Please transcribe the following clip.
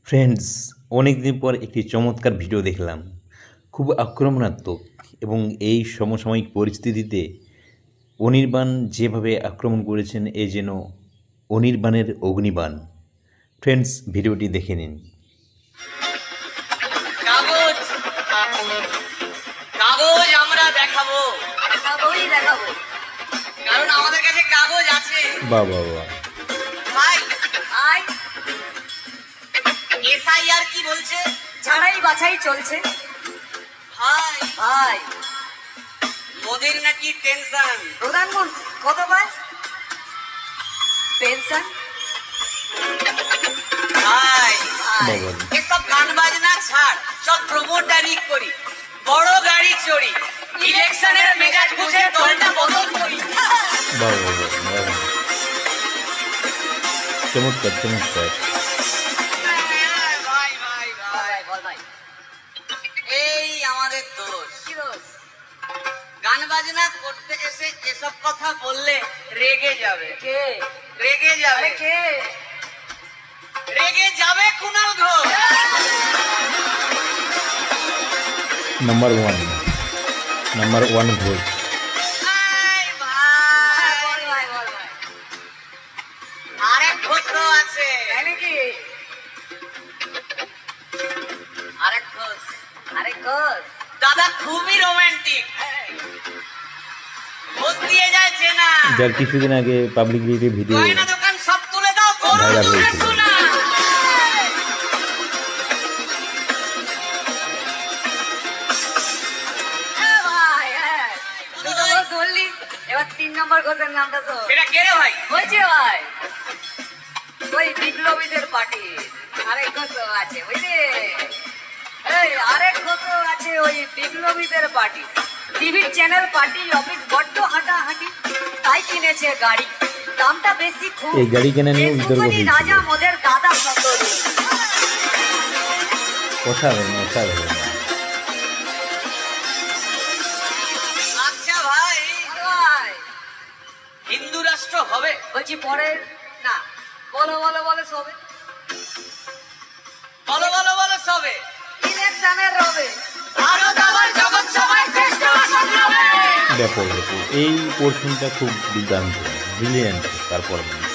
Friends, অনেক দিন পর একটি চমৎকার ভিডিও দেখলাম। খুব আক্রমণাত্মক এবং এই সমসাময়িক পরিস্থিতিতে অনির্বাণ যেভাবে আক্রমণ করেছেন এ যেন অনির্বাণের অগ্নিবাণ। ফ্রেন্ডস, ভিডিওটি দেখে নিন। কাগজ কাগজ আমরা দেখাবো, কারণ আমাদের কাছে কাগজ আছে। বাহ বাহ বাহ। ভাই ভাই, এসআইআর কি বলছে? ছাড়াই বাছাই চলছে। ভাই ভাই, মোদির নাকি টেনশন। প্রধানমন্ত্রী কত পায় পেনশন? ভাই বাবা। এসব গান বাজনা ছাড়, সব প্রমোটারি করি, বড় গাড়ি চড়ি, ইলেকশনের মেজাজ বুঝে দলটা বদল করি। বাহ বাহ বাহ, বাহ। চমৎকার চমৎকার। ভাই ভাই ভাই, ভাই বল ভাই, এই আমাদের দোষ। কি দোষ? গান বাজনা করতে এসে এসব কথা বললে রেগে যাবে, কে? রেগে যাবে, আরে কে? রেগে যাবে কুণাল ঘোষ। Number one Ghosh. এই হ্যাঁ, ভাই, বল ভাই, বল ভাই। আরেক ঘোষও আছে, তাই নাকি? আরেক ঘোষ। আরে ঘোষ। দাদা খুবই রোমান্টিক, ঘোষ দিয়ে যায় চেনা। যার কিছুদিন আগে পাবলিক ভিডিও গয়না দোকান সব তুলে দাও, গরু ভাইরাল তুলে হয়েছিল। শোনা। হ্যাঁ ভাই, হ্যাঁ। তুই তো ঘোষ বললি, এবার 3 নম্বর ঘোষের নামটা তো এটা কে রে ভাই? হয়েছে ভাই। ওই বিপ্লবীদের পার্টি আরেক ঘোষও আছে, বুঝলি? এই আরেক ঘোষও আছে ওই বিপ্লবীদের party. TV channel, party office বড্ড হাঁটাহাঁটি, তাই কিনেছে গাড়ি, দামটা বেশি খুব। এই গাড়ি কেনা নিয়ে বিতর্ক ফেসবুকেরই হয়েছিল। রাজা মোদের দাদা সতর্ক। অসাধারণ অসাধারণ। আচ্ছা ভাই, ভাই হিন্দু রাষ্ট্র হবে? বলছি পরে না, বলো বলো বলো সবে বলো বলো বলো সবে। ইলেকশনের রবে ভারত আবার জগৎ সভায় শ্রেষ্ঠ আসন পাবে। ব্যাপক ব্যাপক। এই পোর্শনটা খুব দুর্দান্ত, ব্রিলিয়ান্ট পারফরমেন্স।